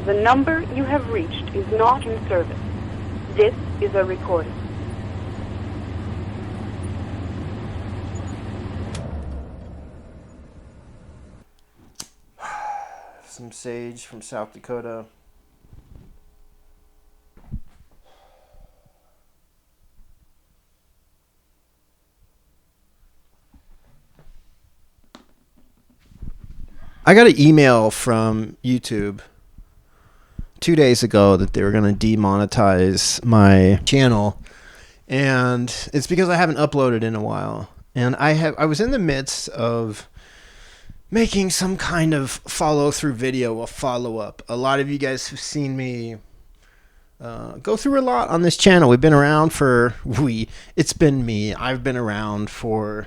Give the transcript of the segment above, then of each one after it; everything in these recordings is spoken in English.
The number you have reached is not in service. This is a recording. Some sage from South Dakota. I got an email from YouTube 2 days ago that they were going to demonetize my channel, and it's because I haven't uploaded in a while. And I was in the midst of making some kind of follow-through video, a follow-up. A lot of you guys have seen me go through a lot on this channel. We've been around for it's been me. I've been around for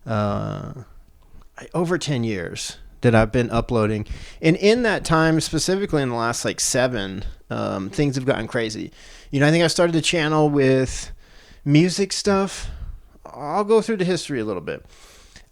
over 10 years. That I've been uploading, and in that time, specifically in the last like 7, things have gotten crazy. You know, I think I started the channel with music stuff. I'll go through the history a little bit.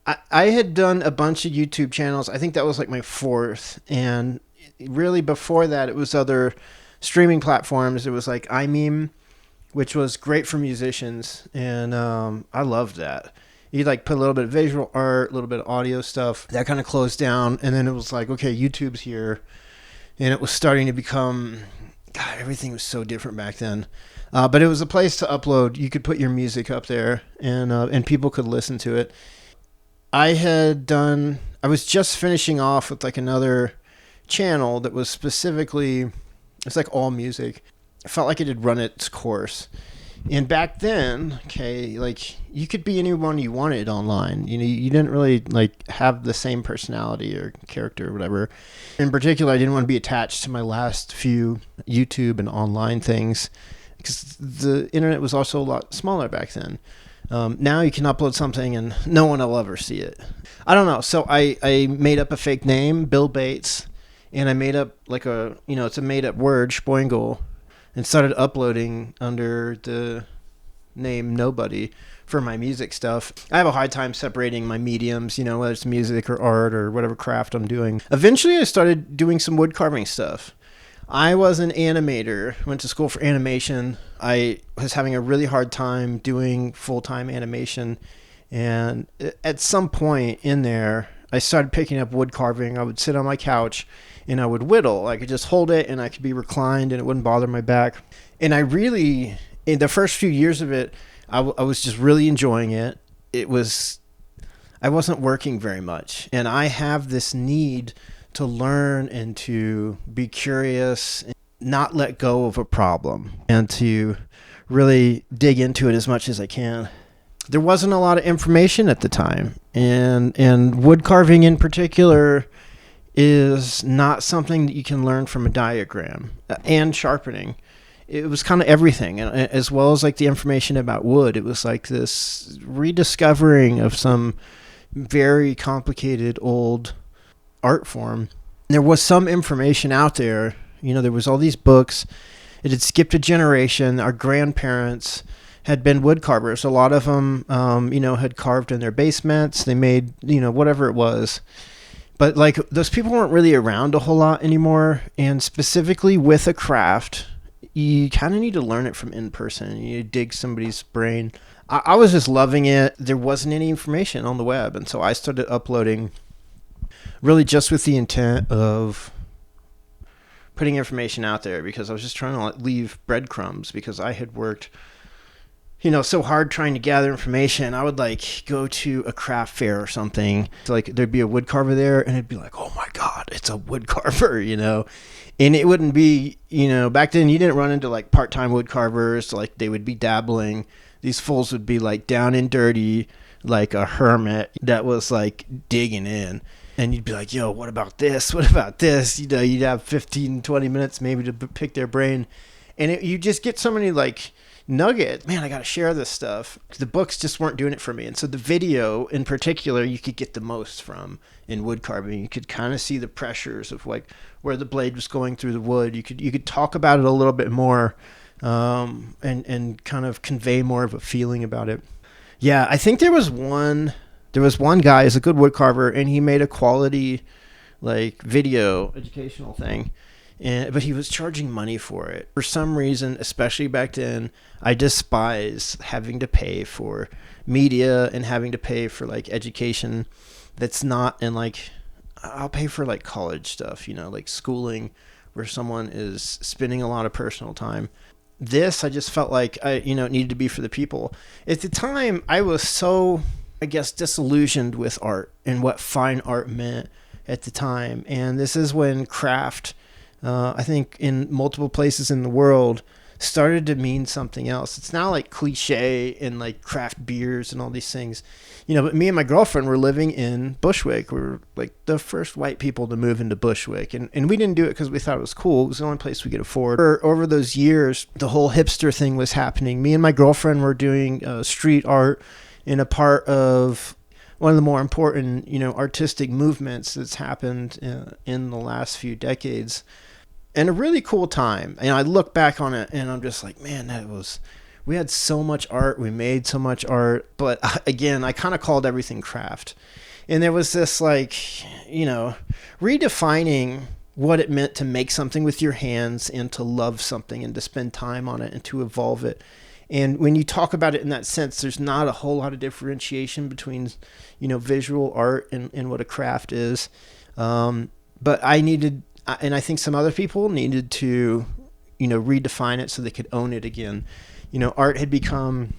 I had done a bunch of YouTube channels. I think that was like my 4th, and really before that, it was other streaming platforms. It was like iMeme, which was great for musicians, and I loved that. You like put a little bit of visual art, a little bit of audio stuff. That kind of closed down, and then it was like, okay, YouTube's here, and it was starting to become, God, everything was so different back then. But it was a place to upload. You could put your music up there, and people could listen to it. I was just finishing off with like another channel that was specifically, it's like all music. I felt like it had run its course. And back then, okay, like you could be anyone you wanted online. You know, you didn't really like have the same personality or character or whatever. In particular, I didn't want to be attached to my last few YouTube and online things because the internet was also a lot smaller back then. Now you can upload something and no one will ever see it. I don't know. So I made up a fake name, Bill Bates, and I made up like it's a made up word, Schpoingle, and started uploading under the name Nobody for my music stuff. I have a hard time separating my mediums, whether it's music or art or whatever craft I'm doing. Eventually, I started doing some wood carving stuff. I was an animator, went to school for animation. I was having a really hard time doing full-time animation. And at some point in there, I started picking up wood carving. I would sit on my couch and I would whittle. I could just hold it and I could be reclined and it wouldn't bother my back. And I really, in the first few years of it, I was just really enjoying it. I wasn't working very much. And I have this need to learn and to be curious and not let go of a problem and to really dig into it as much as I can. There wasn't a lot of information at the time. And wood carving in particular is not something that you can learn from a diagram. And sharpening, it was kind of everything, and as well as like the information about wood. It was like this rediscovering of some very complicated old art form. There was some information out there. There was all these books. It had skipped a generation. Our grandparents had been wood carvers. A lot of them had carved in their basements. They made whatever it was. But like those people weren't really around a whole lot anymore. And specifically with a craft, you kind of need to learn it from in person. You need to dig somebody's brain. I was just loving it. There wasn't any information on the web. And so I started uploading really just with the intent of putting information out there because I was just trying to leave breadcrumbs because I had worked so hard trying to gather information. I would like go to a craft fair or something. So, like there'd be a wood carver there and it'd be like, oh my God, it's a wood carver, and it wouldn't be, back then you didn't run into like part-time wood carvers. Like they would be dabbling. These fools would be like down and dirty, like a hermit that was like digging in. And you'd be like, yo, what about this? What about this? You'd have 15, 20 minutes maybe to pick their brain. And you just get so many like nugget. Man, I got to share this stuff. The books just weren't doing it for me. And so the video in particular, you could get the most from in wood carving. You could kind of see the pressures of like where the blade was going through the wood. You could talk about it a little bit more and kind of convey more of a feeling about it. Yeah, I think there was one guy who's a good wood carver, and he made a quality like video educational thing. but he was charging money for it. For some reason, especially back then, I despise having to pay for media and having to pay for like education that's not in like, I'll pay for like college stuff, like schooling where someone is spending a lot of personal time. This, I just felt like it needed to be for the people. At the time, I was so, I guess, disillusioned with art and what fine art meant at the time. And this is when craft, I think in multiple places in the world, started to mean something else. It's now like cliche and like craft beers and all these things, but me and my girlfriend were living in Bushwick. We were like the first white people to move into Bushwick. And we didn't do it because we thought it was cool. It was the only place we could afford. Over those years, the whole hipster thing was happening. Me and my girlfriend were doing street art in a part of one of the more important, artistic movements that's happened in the last few decades. And a really cool time. And I look back on it and I'm just like, man, we had so much art. We made so much art. But again, I kind of called everything craft. And there was this like, redefining what it meant to make something with your hands and to love something and to spend time on it and to evolve it. And when you talk about it in that sense, there's not a whole lot of differentiation between, visual art and what a craft is. But I needed, and I think some other people needed to, redefine it so they could own it again. Art had become,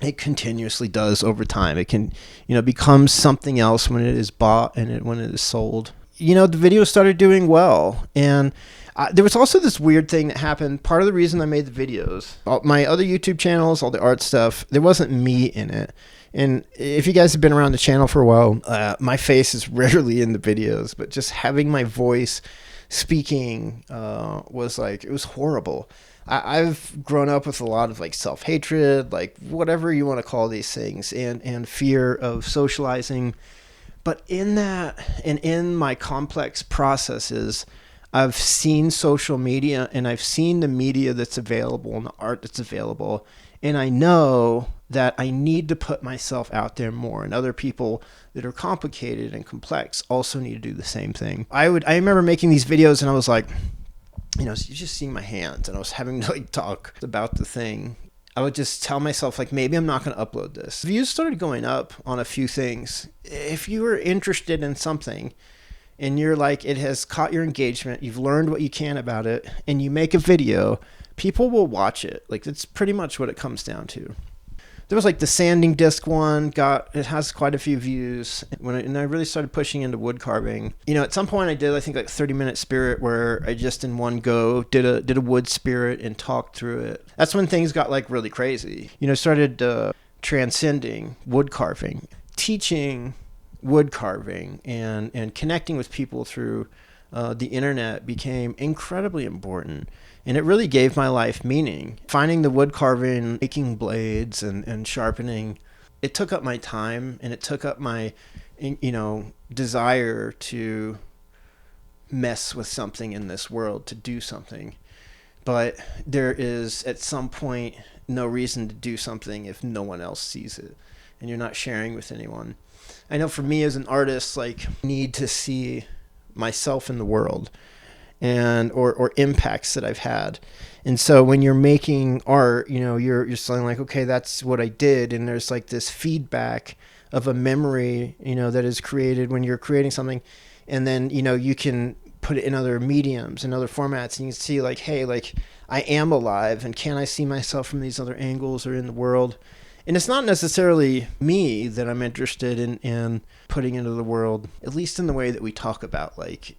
it continuously does over time. It can, become something else when it is bought and when it is sold. The video started doing well. And there was also this weird thing that happened. Part of the reason I made the videos, my other YouTube channels, all the art stuff, there wasn't me in it. And if you guys have been around the channel for a while, my face is rarely in the videos, but just having my voice speaking was like, it was horrible. I've grown up with a lot of like self-hatred, like whatever you want to call these things, and fear of socializing. But in that and in my complex processes, I've seen social media and I've seen the media that's available and the art that's available. And I know that I need to put myself out there more, and other people that are complicated and complex also need to do the same thing. I remember making these videos and I was like, you're just seeing my hands, and I was having to like talk about the thing. I would just tell myself like, maybe I'm not going to upload this. Views started going up on a few things. If you are interested in something and you're like, it has caught your engagement, you've learned what you can about it, and you make a video, people will watch it. Like, that's pretty much what it comes down to. There was like the sanding disc one, it has quite a few views. And I really started pushing into wood carving. At some point I did, I think like 30-minute spirit, where I just in one go did a wood spirit and talked through it. That's when things got like really crazy. Started transcending wood carving, teaching wood carving and connecting with people through the internet became incredibly important. And it really gave my life meaning. Finding the wood carving, making blades and sharpening, it took up my time, and it took up my, desire to mess with something in this world, to do something. But there is, at some point, no reason to do something if no one else sees it and you're not sharing with anyone. I know for me as an artist, like, I need to see myself in the world and or impacts that I've had. And so when you're making art, you're saying like, okay, that's what I did, and there's like this feedback of a memory, that is created when you're creating something, and then you can put it in other mediums and other formats, and you can see like, hey, like I am alive, and can I see myself from these other angles or in the world? And it's not necessarily me that I'm interested in putting into the world, at least in the way that we talk about, like,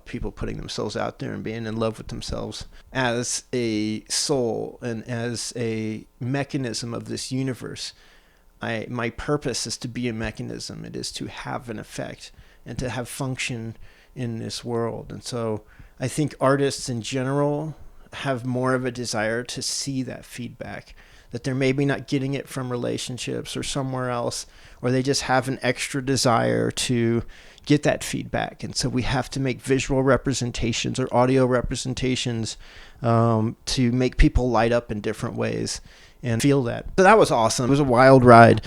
people putting themselves out there and being in love with themselves as a soul and as a mechanism of this universe. My purpose is to be a mechanism. It is to have an effect and to have function in this world. And so I think artists in general have more of a desire to see that feedback, that they're maybe not getting it from relationships or somewhere else, or they just have an extra desire to get that feedback. And so we have to make visual representations or audio representations to make people light up in different ways and feel that. So that was awesome. It was a wild ride.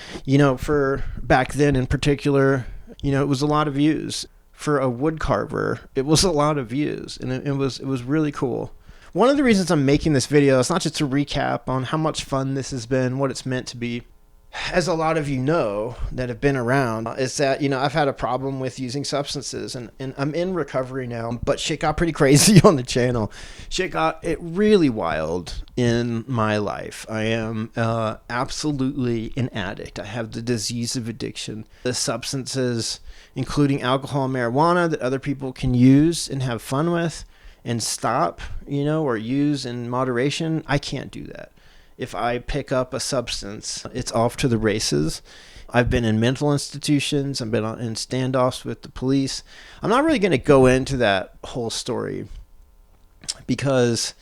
For back then in particular, it was a lot of views. for a wood carver, it was a lot of views, and it was really cool. One of the reasons I'm making this video is not just to recap on how much fun this has been, what it's meant to be. As a lot of you know that have been around, is that, I've had a problem with using substances, and I'm in recovery now, but shit got pretty crazy on the channel. Shit got really wild in my life. I am absolutely an addict. I have the disease of addiction. The substances, including alcohol and marijuana, that other people can use and have fun with and stop, or use in moderation, I can't do that. If I pick up a substance, it's off to the races. I've been in mental institutions. I've been in standoffs with the police. I'm not really going to go into that whole story because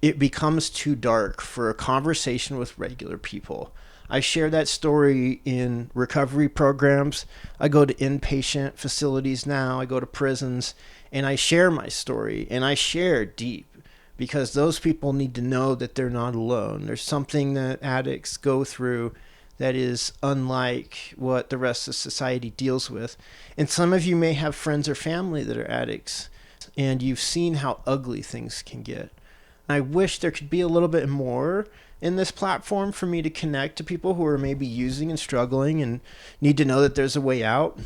it becomes too dark for a conversation with regular people. I share that story in recovery programs. I go to inpatient facilities now. I go to prisons, and I share my story, and I share deep. Because those people need to know that they're not alone. There's something that addicts go through that is unlike what the rest of society deals with. And some of you may have friends or family that are addicts, and you've seen how ugly things can get. I wish there could be a little bit more in this platform for me to connect to people who are maybe using and struggling and need to know that there's a way out.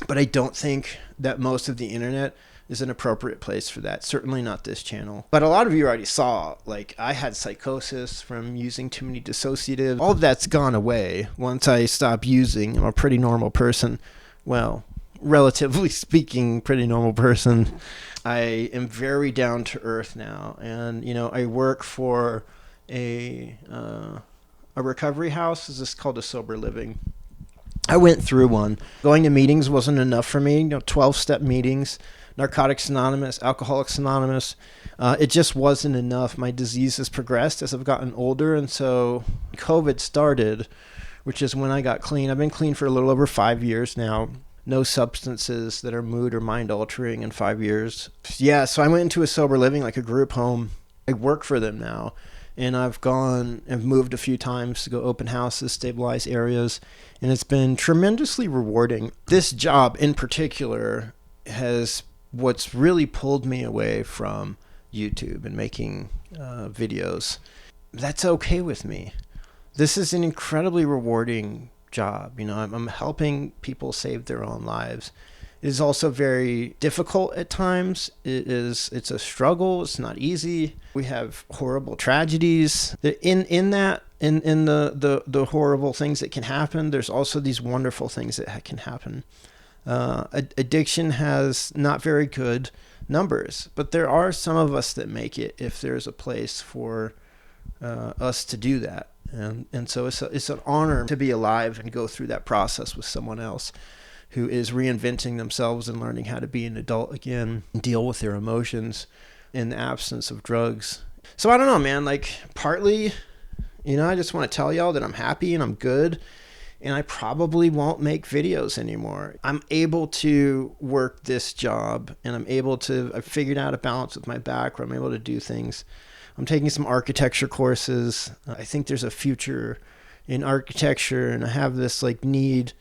But I don't think that most of the internet is an appropriate place for that. Certainly not this channel. But a lot of you already saw, I had psychosis from using too many dissociatives. All of that's gone away once I stopped using. I'm a pretty normal person. Well, relatively speaking, pretty normal person. I am very down to earth now. And, I work for a recovery house. This is called a sober living. I went through one. Going to meetings wasn't enough for me. 12-step meetings. Narcotics Anonymous, Alcoholics Anonymous. It just wasn't enough. My disease has progressed as I've gotten older, and so COVID started, which is when I got clean. I've been clean for a little over 5 years now. No substances that are mood or mind altering in 5 years. Yeah, so I went into a sober living, like a group home. I work for them now, and I've moved a few times to go open houses, stabilize areas, and it's been tremendously rewarding. This job in particular has what's really pulled me away from YouTube and making videos. That's okay with me. This is an incredibly rewarding job. I'm helping people save their own lives. It is also very difficult at times. It's a struggle. It's not easy. We have horrible tragedies. In the horrible things that can happen, there's also these wonderful things that can happen. Addiction has not very good numbers, but there are some of us that make it if there's a place for us to do that. And so it's an honor to be alive and go through that process with someone else who is reinventing themselves and learning how to be an adult again and deal with their emotions in the absence of drugs. So I don't know, man, partly, I just want to tell y'all that I'm happy and I'm good. And I probably won't make videos anymore. I'm able to work this job, and I've figured out a balance with my back where I'm able to do things. I'm taking some architecture courses. I think there's a future in architecture, and I have this need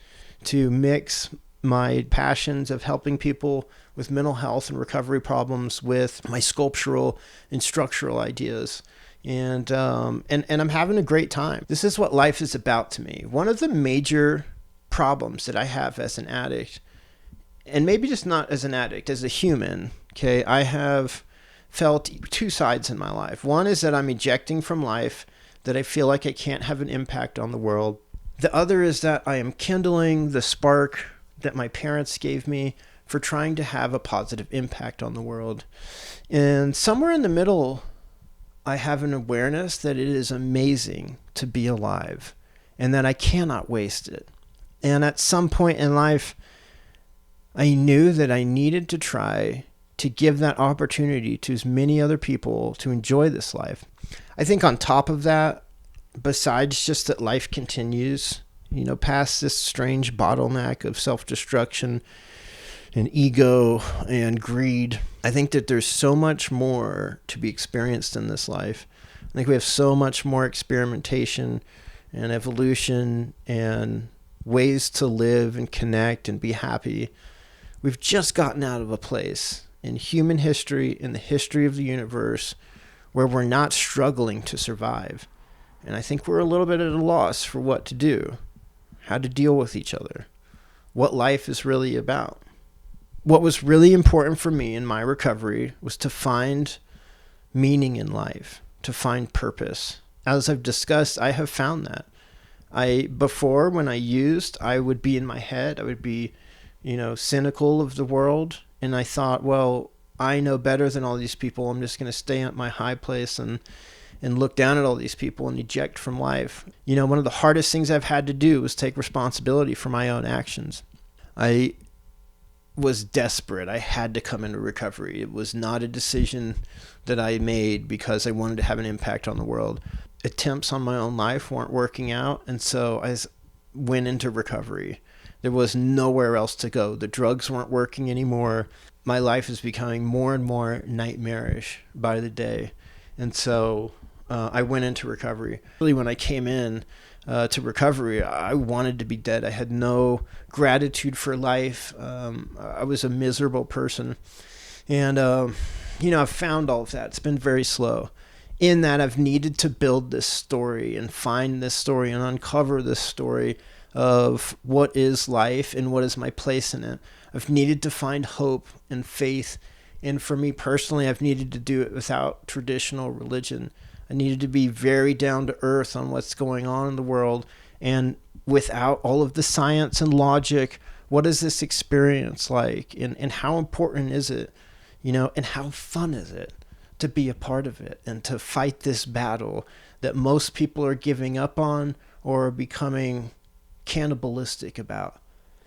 to mix my passions of helping people with mental health and recovery problems with my sculptural and structural ideas. And I'm having a great time. This is what life is about to me. One of the major problems that I have as an addict, and maybe just not as an addict, as a human, okay, I have felt two sides in my life. One is that I'm ejecting from life, that I feel like I can't have an impact on the world. The other is that I am kindling the spark that my parents gave me for trying to have a positive impact on the world. And somewhere in the middle, I have an awareness that it is amazing to be alive and that I cannot waste it. And at some point in life, I knew that I needed to try to give that opportunity to as many other people to enjoy this life. I think on top of that, besides just that life continues, past this strange bottleneck of self-destruction and ego and greed, I think that there's so much more to be experienced in this life. I think we have so much more experimentation and evolution and ways to live and connect and be happy We've just gotten out of a place in human history, in the history of the universe, where we're not struggling to survive. And I think we're a little bit at a loss for what to do, how to deal with each other, what life is really about. What was really important for me in my recovery was to find meaning in life, to find purpose. As I've discussed, I have found that. Before, when I used, I would be in my head. I would be, cynical of the world. And I thought, well, I know better than all these people. I'm just going to stay at my high place and look down at all these people and eject from life. One of the hardest things I've had to do was take responsibility for my own actions. I was desperate. I had to come into recovery. It was not a decision that I made because I wanted to have an impact on the world. Attempts on my own life weren't working out, and so I went into recovery. There was nowhere else to go. The drugs weren't working anymore. My life is becoming more and more nightmarish by the day. And so I went into recovery. Really, when I came in to recovery, I wanted to be dead. I had no gratitude for life. I was a miserable person. And, I've found all of that. It's been very slow. In that, I've needed to build this story and find this story and uncover this story of what is life and what is my place in it. I've needed to find hope and faith. And for me personally, I've needed to do it without traditional religion. I needed to be very down to earth on what's going on in the world, and without all of the science and logic. What is this experience like, and how important is it, and how fun is it to be a part of it and to fight this battle that most people are giving up on or are becoming cannibalistic about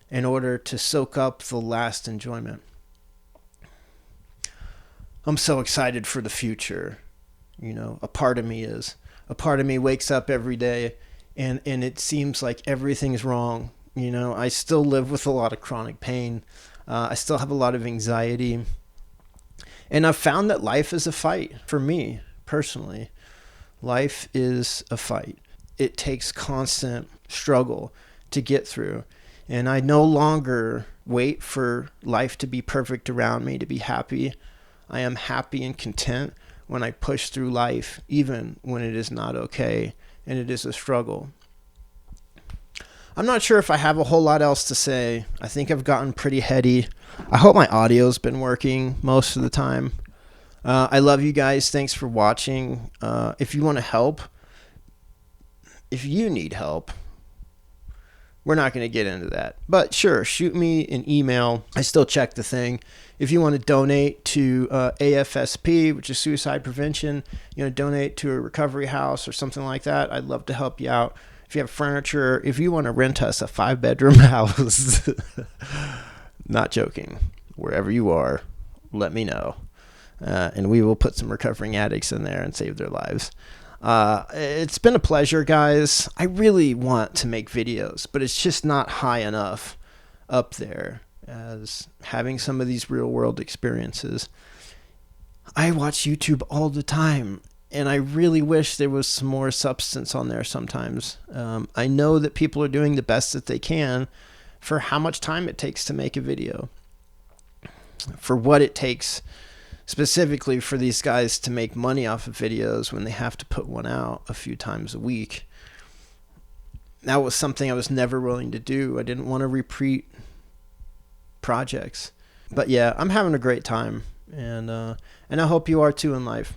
in order to soak up the last enjoyment. I'm so excited for the future. A part of me is. A part of me wakes up every day and it seems like everything's wrong. I still live with a lot of chronic pain. I still have a lot of anxiety. And I've found that life is a fight for me personally. Life is a fight. It takes constant struggle to get through. And I no longer wait for life to be perfect around me to be happy. I am happy and content when I push through life, even when it is not okay and it is a struggle. I'm not sure if I have a whole lot else to say. I think I've gotten pretty heady. I hope my audio's been working most of the time. I love you guys. Thanks for watching. If you want to help, if you need help, we're not going to get into that. But sure, shoot me an email. I still check the thing. If you want to donate to AFSP, which is suicide prevention, donate to a recovery house or something like that, I'd love to help you out. If you have furniture, if you want to rent us a 5-bedroom house, not joking, wherever you are, let me know. And we will put some recovering addicts in there and save their lives. It's been a pleasure, guys. I really want to make videos, but it's just not high enough up there as having some of these real world experiences. I watch YouTube all the time, and I really wish there was some more substance on there sometimes. I know that people are doing the best that they can for how much time it takes to make a video, for what it takes specifically for these guys to make money off of videos when they have to put one out a few times a week. That was something I was never willing to do. I didn't want to repeat projects. But yeah, I'm having a great time, and I hope you are too in life.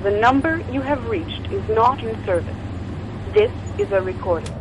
The number you have reached is not in service. This is a recording.